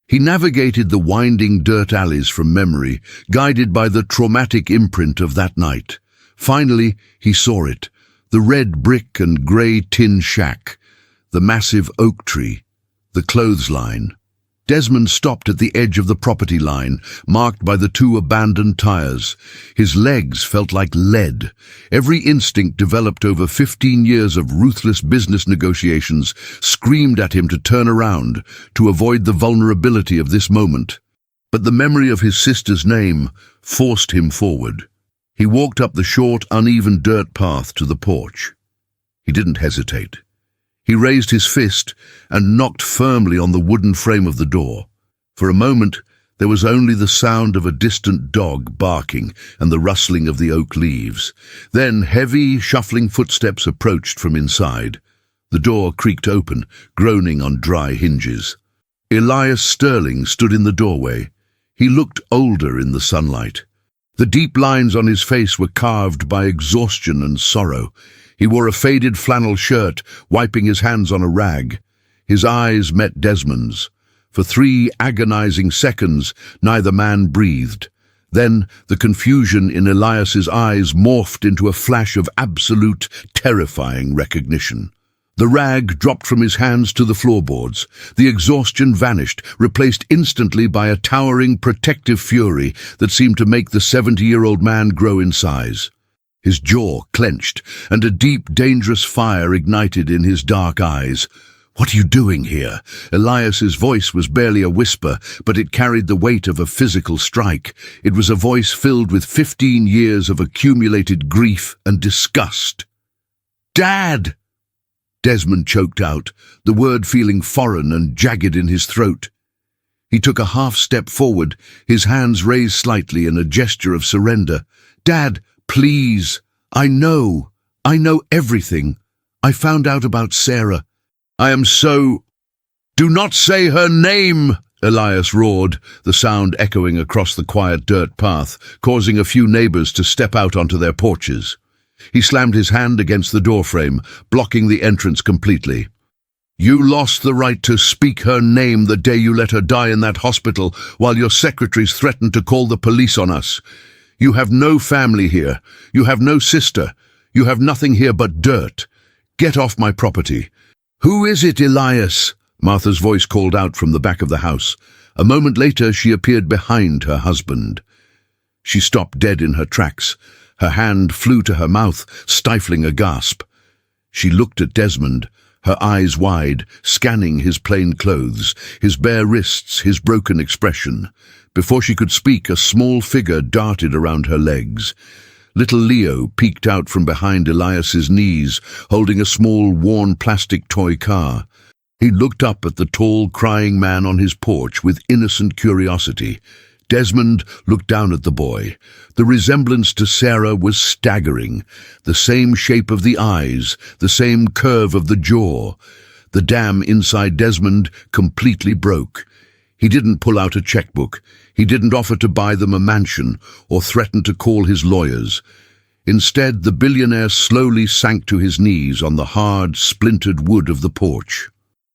He navigated the winding dirt alleys from memory, guided by the traumatic imprint of that night. Finally, he saw it, the red brick and grey tin shack, the massive oak tree, the clothesline. Desmond stopped at the edge of the property line, marked by the 2 abandoned tires. His legs felt like lead. Every instinct developed over 15 years of ruthless business negotiations screamed at him to turn around, to avoid the vulnerability of this moment. But the memory of his sister's name forced him forward. He walked up the short, uneven dirt path to the porch. He didn't hesitate. He raised his fist and knocked firmly on the wooden frame of the door. For a moment, there was only the sound of a distant dog barking and the rustling of the oak leaves. Then heavy, shuffling footsteps approached from inside. The door creaked open, groaning on dry hinges. Elias Sterling stood in the doorway. He looked older in the sunlight. The deep lines on his face were carved by exhaustion and sorrow. He wore a faded flannel shirt, wiping his hands on a rag. His eyes met Desmond's. For 3 agonizing seconds, neither man breathed. Then the confusion in Elias's eyes morphed into a flash of absolute, terrifying recognition. The rag dropped from his hands to the floorboards. The exhaustion vanished, replaced instantly by a towering, protective fury that seemed to make the 70-year-old man grow in size. His jaw clenched, and a deep, dangerous fire ignited in his dark eyes. "What are you doing here?" Elias's voice was barely a whisper, but it carried the weight of a physical strike. It was a voice filled with 15 years of accumulated grief and disgust. "Dad!" Desmond choked out, the word feeling foreign and jagged in his throat. He took a half-step forward, his hands raised slightly in a gesture of surrender. "Dad, please. I know everything. I found out about Sarah. I am so—" "Do not say her name!" Elias roared, the sound echoing across the quiet dirt path, causing a few neighbors to step out onto their porches. He slammed his hand against the doorframe, blocking the entrance completely. You lost the right to speak her name the day you let her die in that hospital while your secretaries threatened to call the police on us. You have no family here. You have no sister. You have nothing here but dirt. Get off my property." "Who is it, Elias?" Martha's voice called out from the back of the house. A moment later, she appeared behind her husband. She stopped dead in her tracks. Her hand flew to her mouth, stifling a gasp. She looked at Desmond, her eyes wide, scanning his plain clothes, his bare wrists, his broken expression. Before she could speak, a small figure darted around her legs. Little Leo peeked out from behind Elias's knees, holding a small, worn plastic toy car. He looked up at the tall, crying man on his porch with innocent curiosity. Desmond looked down at the boy. The resemblance to Sarah was staggering. The same shape of the eyes, the same curve of the jaw. The dam inside Desmond completely broke. He didn't pull out a checkbook. He didn't offer to buy them a mansion or threaten to call his lawyers. Instead, the billionaire slowly sank to his knees on the hard, splintered wood of the porch.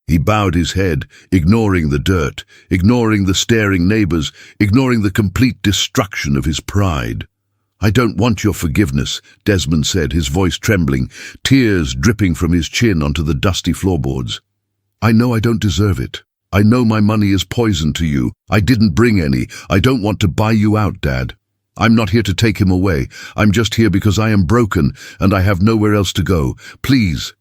He bowed his head, ignoring the dirt, ignoring the staring neighbors, ignoring the complete destruction of his pride. "I don't want your forgiveness," Desmond said, his voice trembling, tears dripping from his chin onto the dusty floorboards. "I know I don't deserve it. I know my money is poison to you. I didn't bring any. I don't want to buy you out, Dad. I'm not here to take him away. I'm just here because I am broken and I have nowhere else to go. Please."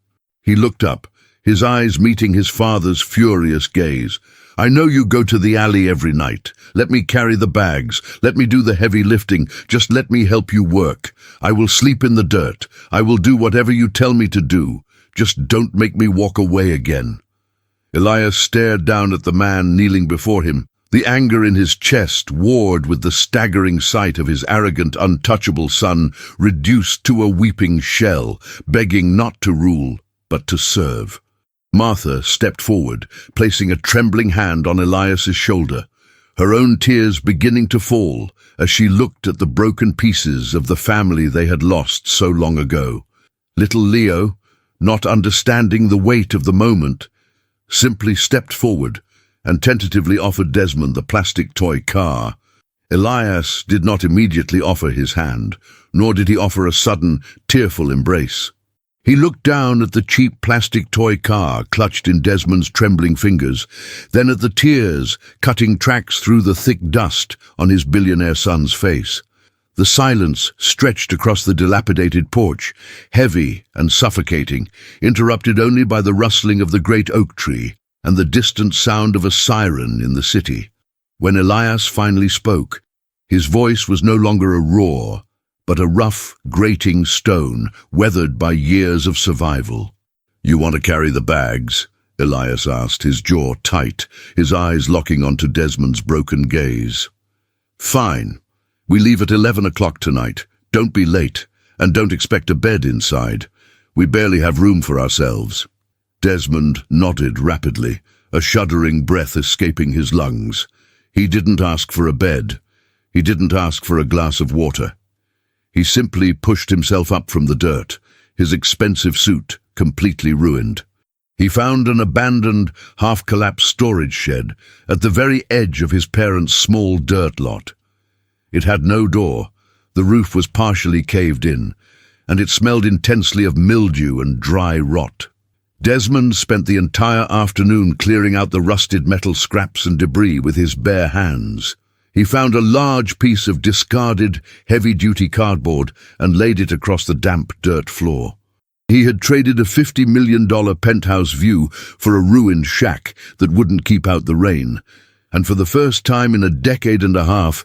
He looked up, his eyes meeting his father's furious gaze. "I know you go to the alley every night. Let me carry the bags. Let me do the heavy lifting. Just let me help you work. I will sleep in the dirt. I will do whatever you tell me to do. Just don't make me walk away again." Elias stared down at the man kneeling before him. The anger in his chest warred with the staggering sight of his arrogant, untouchable son reduced to a weeping shell, begging not to rule, but to serve. Martha stepped forward, placing a trembling hand on Elias's shoulder, her own tears beginning to fall as she looked at the broken pieces of the family they had lost so long ago. Little Leo, not understanding the weight of the moment, simply stepped forward and tentatively offered Desmond the plastic toy car. Elias did not immediately offer his hand, nor did he offer a sudden, tearful embrace. He looked down at the cheap plastic toy car clutched in Desmond's trembling fingers, then at the tears cutting tracks through the thick dust on his billionaire son's face. The silence stretched across the dilapidated porch, heavy and suffocating, interrupted only by the rustling of the great oak tree and the distant sound of a siren in the city. When Elias finally spoke, his voice was no longer a roar, but a rough, grating stone weathered by years of survival. "You want to carry the bags?" Elias asked, his jaw tight, his eyes locking onto Desmond's broken gaze. "Fine. We leave at 11 o'clock tonight. Don't be late, and don't expect a bed inside. We barely have room for ourselves." Desmond nodded rapidly, a shuddering breath escaping his lungs. He didn't ask for a bed. He didn't ask for a glass of water. He simply pushed himself up from the dirt, his expensive suit completely ruined. He found an abandoned, half-collapsed storage shed at the very edge of his parents' small dirt lot. It had no door, the roof was partially caved in, and it smelled intensely of mildew and dry rot. Desmond spent the entire afternoon clearing out the rusted metal scraps and debris with his bare hands. He found a large piece of discarded, heavy-duty cardboard and laid it across the damp dirt floor. He had traded a $50 million penthouse view for a ruined shack that wouldn't keep out the rain, and for the first time in a decade and a half,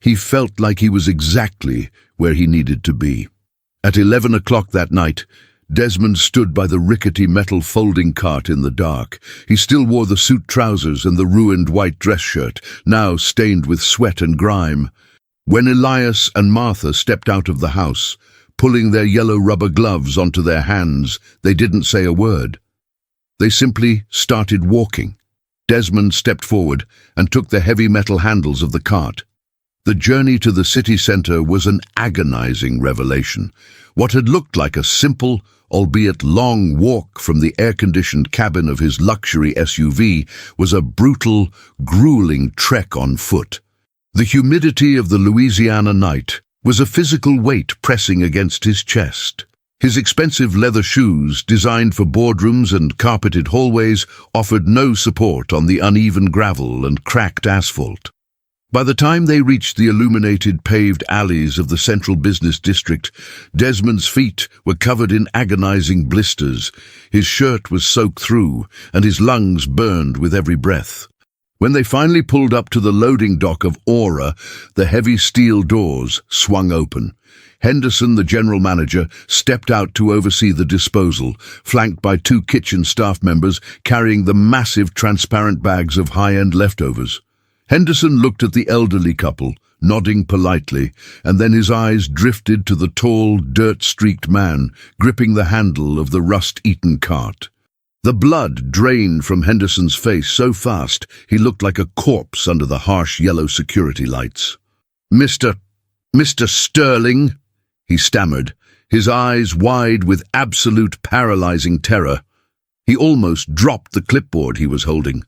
he felt like he was exactly where he needed to be. At 11 o'clock that night, Desmond stood by the rickety metal folding cart in the dark. He still wore the suit trousers and the ruined white dress shirt, now stained with sweat and grime. When Elias and Martha stepped out of the house, pulling their yellow rubber gloves onto their hands, they didn't say a word. They simply started walking. Desmond stepped forward and took the heavy metal handles of the cart. The journey to the city center was an agonizing revelation. What had looked like a simple, albeit long walk from the air-conditioned cabin of his luxury SUV was a brutal, grueling trek on foot. The humidity of the Louisiana night was a physical weight pressing against his chest. His expensive leather shoes, designed for boardrooms and carpeted hallways, offered no support on the uneven gravel and cracked asphalt. By the time they reached the illuminated paved alleys of the central business district, Desmond's feet were covered in agonizing blisters. His shirt was soaked through, and his lungs burned with every breath. When they finally pulled up to the loading dock of Aura, the heavy steel doors swung open. Henderson, the general manager, stepped out to oversee the disposal, flanked by 2 kitchen staff members carrying the massive transparent bags of high-end leftovers. Henderson looked at the elderly couple, nodding politely, and then his eyes drifted to the tall, dirt-streaked man gripping the handle of the rust-eaten cart. The blood drained from Henderson's face so fast he looked like a corpse under the harsh yellow security lights. Mr. Sterling," he stammered, his eyes wide with absolute paralyzing terror. He almost dropped the clipboard he was holding.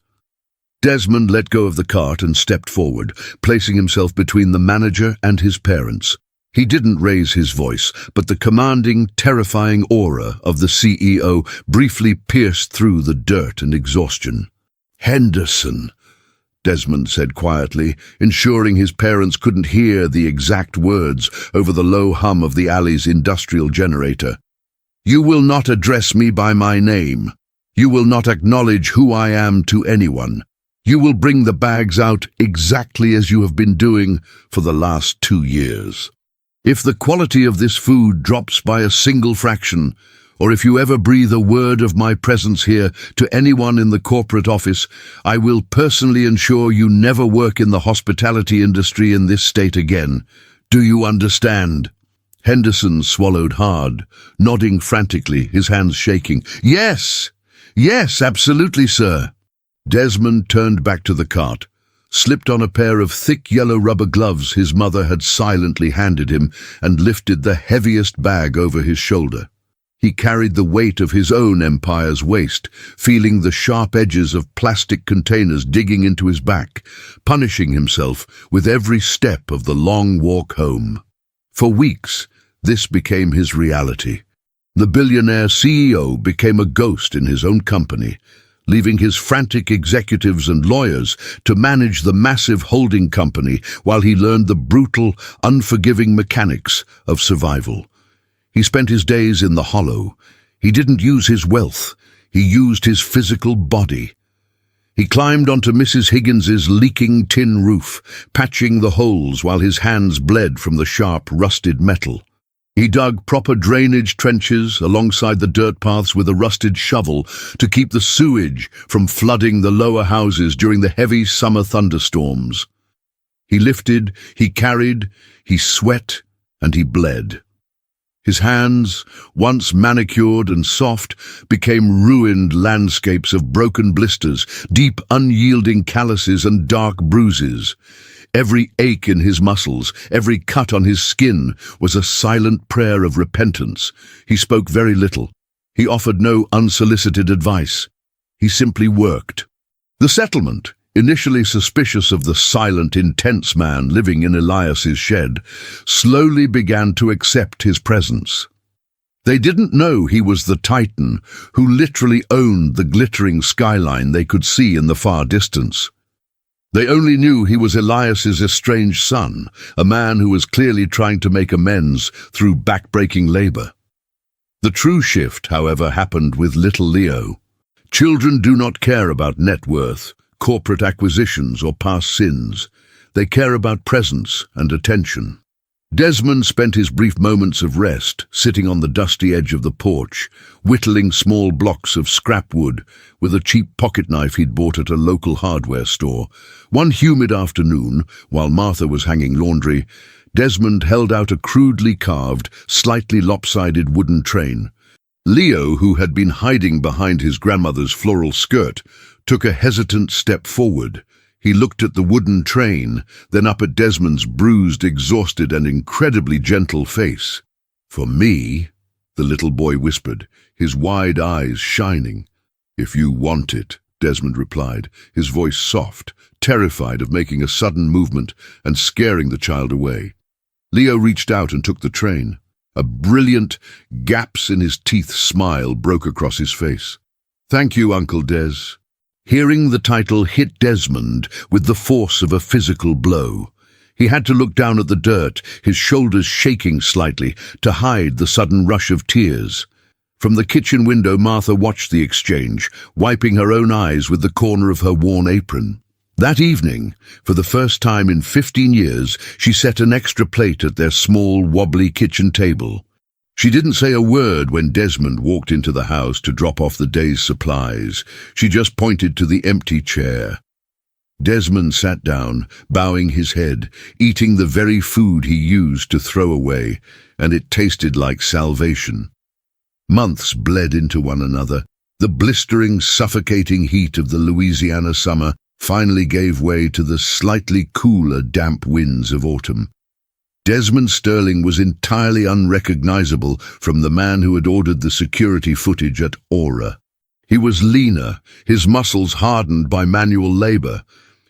Desmond let go of the cart and stepped forward, placing himself between the manager and his parents. He didn't raise his voice, but the commanding, terrifying aura of the CEO briefly pierced through the dirt and exhaustion. "Henderson," Desmond said quietly, ensuring his parents couldn't hear the exact words over the low hum of the alley's industrial generator. "You will not address me by my name. You will not acknowledge who I am to anyone. You will bring the bags out exactly as you have been doing for the last 2 years. If the quality of this food drops by a single fraction, or if you ever breathe a word of my presence here to anyone in the corporate office, I will personally ensure you never work in the hospitality industry in this state again. Do you understand?" Henderson swallowed hard, nodding frantically, his hands shaking. Yes, absolutely, sir." Desmond turned back to the cart, slipped on a pair of thick yellow rubber gloves his mother had silently handed him, and lifted the heaviest bag over his shoulder. He carried the weight of his own empire's waste, feeling the sharp edges of plastic containers digging into his back, punishing himself with every step of the long walk home. For weeks, this became his reality. The billionaire CEO became a ghost in his own company, leaving his frantic executives and lawyers to manage the massive holding company while he learned the brutal, unforgiving mechanics of survival. He spent his days in the hollow. He didn't use his wealth. He used his physical body. He climbed onto Mrs. Higgins's leaking tin roof, patching the holes while his hands bled from the sharp, rusted metal. He dug proper drainage trenches alongside the dirt paths with a rusted shovel to keep the sewage from flooding the lower houses during the heavy summer thunderstorms. He lifted, he carried, he sweat, and he bled. His hands, once manicured and soft, became ruined landscapes of broken blisters, deep unyielding calluses and dark bruises. Every ache in his muscles, every cut on his skin was a silent prayer of repentance. He spoke very little. He offered no unsolicited advice. He simply worked. The settlement, initially suspicious of the silent, intense man living in Elias's shed, slowly began to accept his presence. They didn't know he was the titan who literally owned the glittering skyline they could see in the far distance. They only knew he was Elias's estranged son, a man who was clearly trying to make amends through backbreaking labor. The true shift, however, happened with little Leo. Children do not care about net worth, corporate acquisitions, or past sins. They care about presence and attention. Desmond spent his brief moments of rest sitting on the dusty edge of the porch, whittling small blocks of scrap wood with a cheap pocket knife he'd bought at a local hardware store. One humid afternoon, while Martha was hanging laundry, Desmond held out a crudely carved, slightly lopsided wooden train. Leo, who had been hiding behind his grandmother's floral skirt, took a hesitant step forward, He looked at the wooden train, then up at Desmond's bruised, exhausted, and incredibly gentle face. "For me," the little boy whispered, his wide eyes shining. "If you want it," Desmond replied, his voice soft, terrified of making a sudden movement and scaring the child away. Leo reached out and took the train. A brilliant, gaps-in-his-teeth smile broke across his face. "Thank you, Uncle Des." Hearing the title hit Desmond with the force of a physical blow. He had to look down at the dirt, his shoulders shaking slightly, to hide the sudden rush of tears. From the kitchen window, Martha watched the exchange, wiping her own eyes with the corner of her worn apron. That evening, for the first time in 15 years, she set an extra plate at their small, wobbly kitchen table. She didn't say a word when Desmond walked into the house to drop off the day's supplies. She just pointed to the empty chair. Desmond sat down, bowing his head, eating the very food he used to throw away, and it tasted like salvation. Months bled into one another. The blistering, suffocating heat of the Louisiana summer finally gave way to the slightly cooler, damp winds of autumn. Desmond Sterling was entirely unrecognizable from the man who had ordered the security footage at Aura. He was leaner, his muscles hardened by manual labor,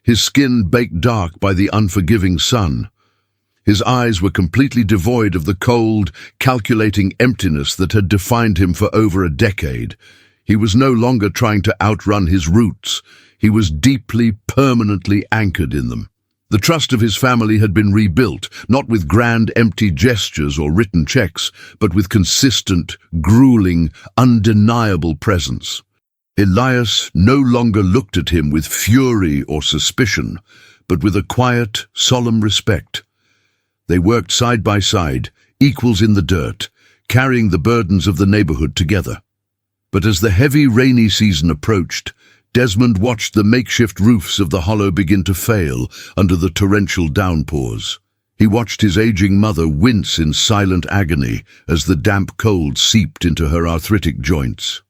his skin baked dark by the unforgiving sun. His eyes were completely devoid of the cold, calculating emptiness that had defined him for over a decade. He was no longer trying to outrun his roots. He was deeply, permanently anchored in them. The trust of his family had been rebuilt, not with grand, empty gestures or written checks, but with consistent, grueling, undeniable presence. Elias no longer looked at him with fury or suspicion, but with a quiet, solemn respect. They worked side by side, equals in the dirt, carrying the burdens of the neighborhood together. But as the heavy, rainy season approached, Desmond watched the makeshift roofs of the hollow begin to fail under the torrential downpours. He watched his aging mother wince in silent agony as the damp cold seeped into her arthritic joints.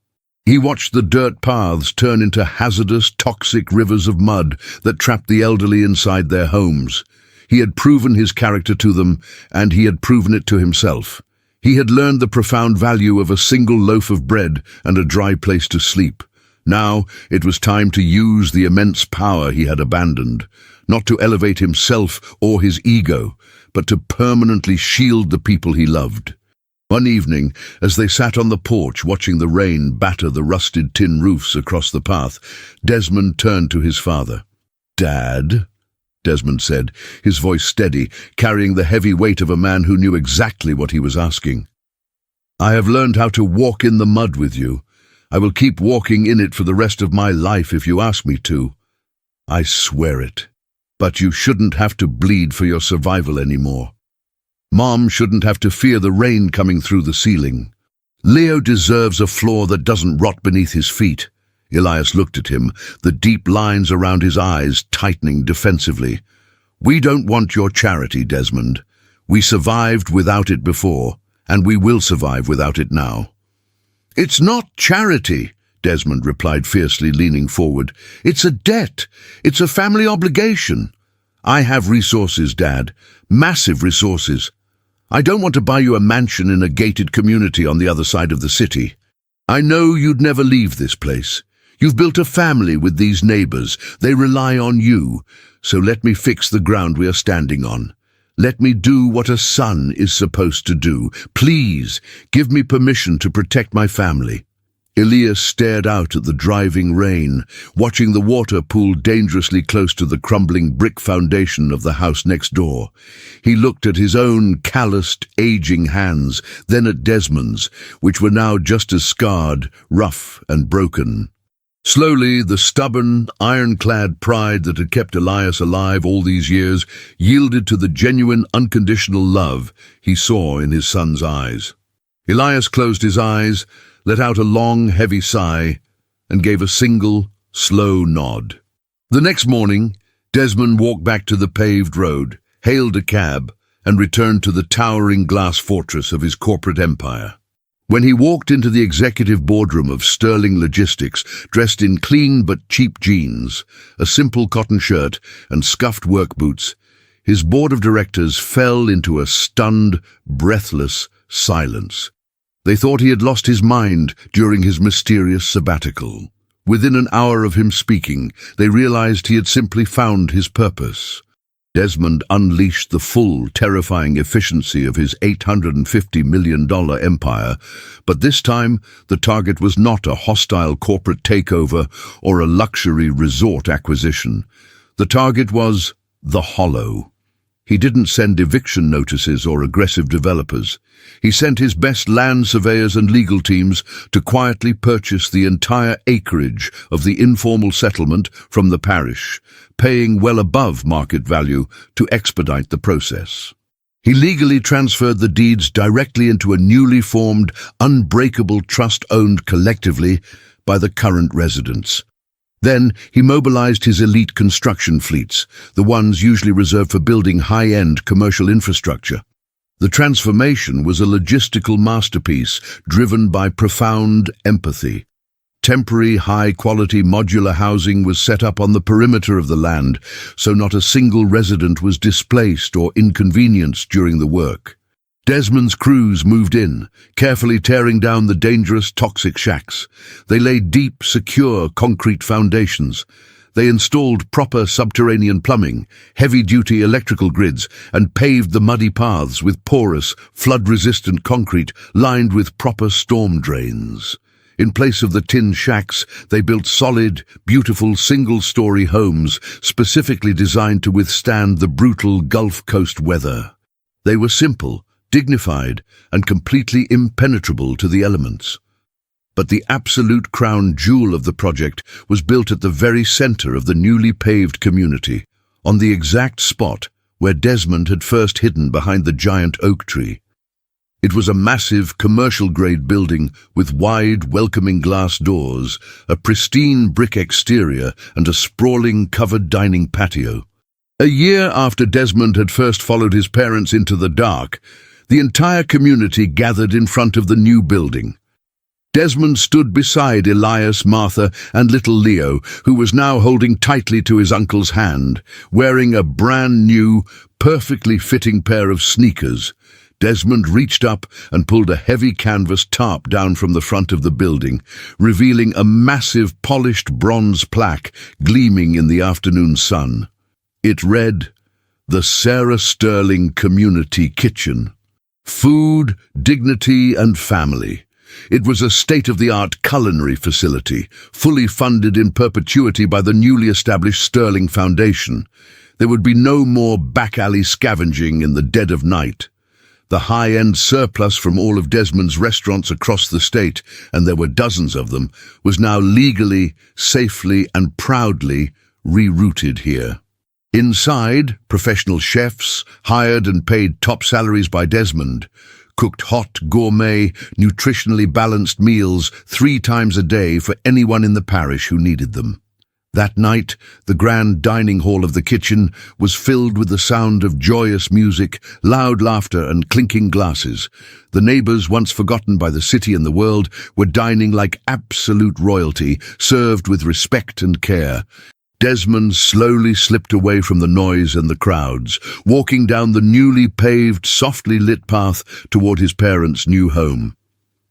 He watched the dirt paths turn into hazardous, toxic rivers of mud that trapped the elderly inside their homes. He had proven his character to them, and he had proven it to himself. He had learned the profound value of a single loaf of bread and a dry place to sleep. Now it was time to use the immense power he had abandoned, not to elevate himself or his ego, but to permanently shield the people he loved. One evening, as they sat on the porch watching the rain batter the rusted tin roofs across the path, Desmond turned to his father. "Dad," Desmond said, his voice steady, carrying the heavy weight of a man who knew exactly what he was asking. "I have learned how to walk in the mud with you. I will keep walking in it for the rest of my life if you ask me to. I swear it. But you shouldn't have to bleed for your survival anymore. Mom shouldn't have to fear the rain coming through the ceiling. Leo deserves a floor that doesn't rot beneath his feet." Elias looked at him, the deep lines around his eyes tightening defensively. "We don't want your charity, Desmond. We survived without it before, and we will survive without it now." "It's not charity," Desmond replied fiercely, leaning forward. "It's a debt. It's a family obligation. I have resources, Dad. Massive resources. I don't want to buy you a mansion in a gated community on the other side of the city. I know you'd never leave this place. You've built a family with these neighbors. They rely on you. So let me fix the ground we are standing on. Let me do what a son is supposed to do. Please, give me permission to protect my family." Elias stared out at the driving rain, watching the water pool dangerously close to the crumbling brick foundation of the house next door. He looked at his own calloused, aging hands, then at Desmond's, which were now just as scarred, rough and broken. Slowly, the stubborn, ironclad pride that had kept Elias alive all these years yielded to the genuine, unconditional love he saw in his son's eyes. Elias closed his eyes, let out a long, heavy sigh, and gave a single, slow nod. The next morning, Desmond walked back to the paved road, hailed a cab, and returned to the towering glass fortress of his corporate empire. When he walked into the executive boardroom of Sterling Logistics, dressed in clean but cheap jeans, a simple cotton shirt, and scuffed work boots, his board of directors fell into a stunned, breathless silence. They thought he had lost his mind during his mysterious sabbatical. Within an hour of him speaking, they realized he had simply found his purpose. Desmond unleashed the full, terrifying efficiency of his $850 million empire, but this time the target was not a hostile corporate takeover or a luxury resort acquisition. The target was the Hollow. He didn't send eviction notices or aggressive developers. He sent his best land surveyors and legal teams to quietly purchase the entire acreage of the informal settlement from the parish, paying well above market value to expedite the process. He legally transferred the deeds directly into a newly formed, unbreakable trust owned collectively by the current residents. Then he mobilized his elite construction fleets, the ones usually reserved for building high-end commercial infrastructure. The transformation was a logistical masterpiece driven by profound empathy. Temporary, high-quality modular housing was set up on the perimeter of the land, so not a single resident was displaced or inconvenienced during the work. Desmond's crews moved in, carefully tearing down the dangerous, toxic shacks. They laid deep, secure concrete foundations. They installed proper subterranean plumbing, heavy-duty electrical grids, and paved the muddy paths with porous, flood-resistant concrete lined with proper storm drains. In place of the tin shacks, they built solid, beautiful single-story homes specifically designed to withstand the brutal Gulf Coast weather. They were simple, dignified, and completely impenetrable to the elements. But the absolute crown jewel of the project was built at the very center of the newly paved community, on the exact spot where Desmond had first hidden behind the giant oak tree. It was a massive, commercial-grade building with wide, welcoming glass doors, a pristine brick exterior, and a sprawling, covered dining patio. A year after Desmond had first followed his parents into the dark, the entire community gathered in front of the new building. Desmond stood beside Elias, Martha, and little Leo, who was now holding tightly to his uncle's hand, wearing a brand-new, perfectly fitting pair of sneakers. Desmond reached up and pulled a heavy canvas tarp down from the front of the building, revealing a massive polished bronze plaque gleaming in the afternoon sun. It read, "The Sarah Sterling Community Kitchen. Food, dignity, and family." It was a state-of-the-art culinary facility, fully funded in perpetuity by the newly established Sterling Foundation. There would be no more back-alley scavenging in the dead of night. The high-end surplus from all of Desmond's restaurants across the state, and there were dozens of them, was now legally, safely, and proudly rerouted here. Inside, professional chefs, hired and paid top salaries by Desmond, cooked hot, gourmet, nutritionally balanced meals 3 times a day for anyone in the parish who needed them. That night, the grand dining hall of the kitchen was filled with the sound of joyous music, loud laughter, and clinking glasses. The neighbors, once forgotten by the city and the world, were dining like absolute royalty, served with respect and care. Desmond slowly slipped away from the noise and the crowds, walking down the newly paved, softly lit path toward his parents' new home.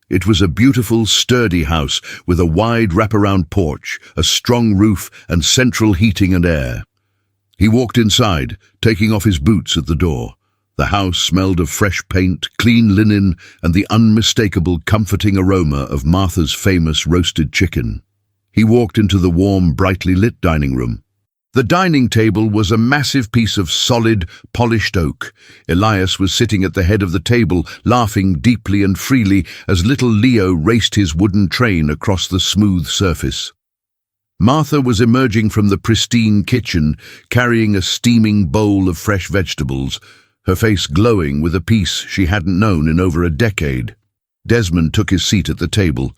It was a beautiful, sturdy house with a wide wraparound porch, a strong roof, and central heating and air. He walked inside, taking off his boots at the door. The house smelled of fresh paint, clean linen, and the unmistakable, comforting aroma of Martha's famous roasted chicken. He walked into the warm, brightly lit dining room. The dining table was a massive piece of solid, polished oak. Elias was sitting at the head of the table, laughing deeply and freely as little Leo raced his wooden train across the smooth surface. Martha was emerging from the pristine kitchen, carrying a steaming bowl of fresh vegetables, her face glowing with a peace she hadn't known in over a decade. Desmond took his seat at the table.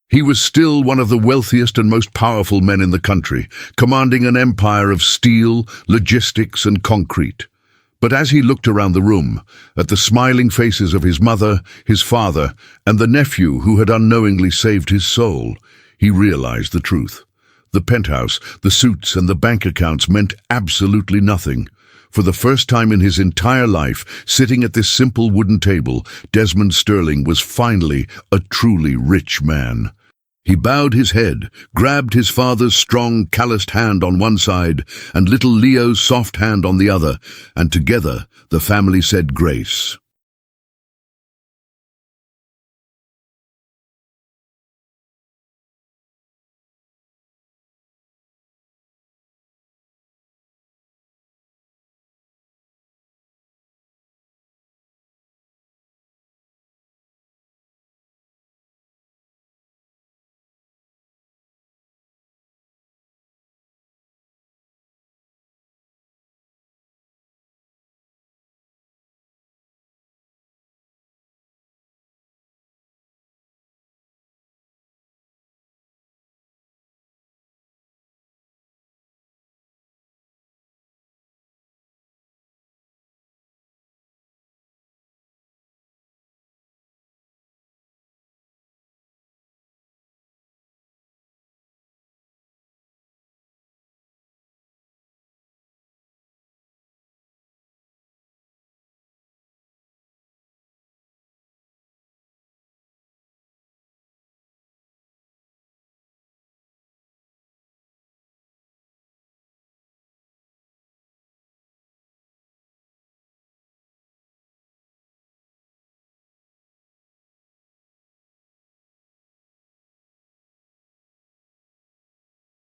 He was still one of the wealthiest and most powerful men in the country, commanding an empire of steel, logistics, and concrete. But as he looked around the room, at the smiling faces of his mother, his father, and the nephew who had unknowingly saved his soul, he realized the truth. The penthouse, the suits, and the bank accounts meant absolutely nothing. For the first time in his entire life, sitting at this simple wooden table, Desmond Sterling was finally a truly rich man. He bowed his head, grabbed his father's strong, calloused hand on one side and little Leo's soft hand on the other, and together the family said grace.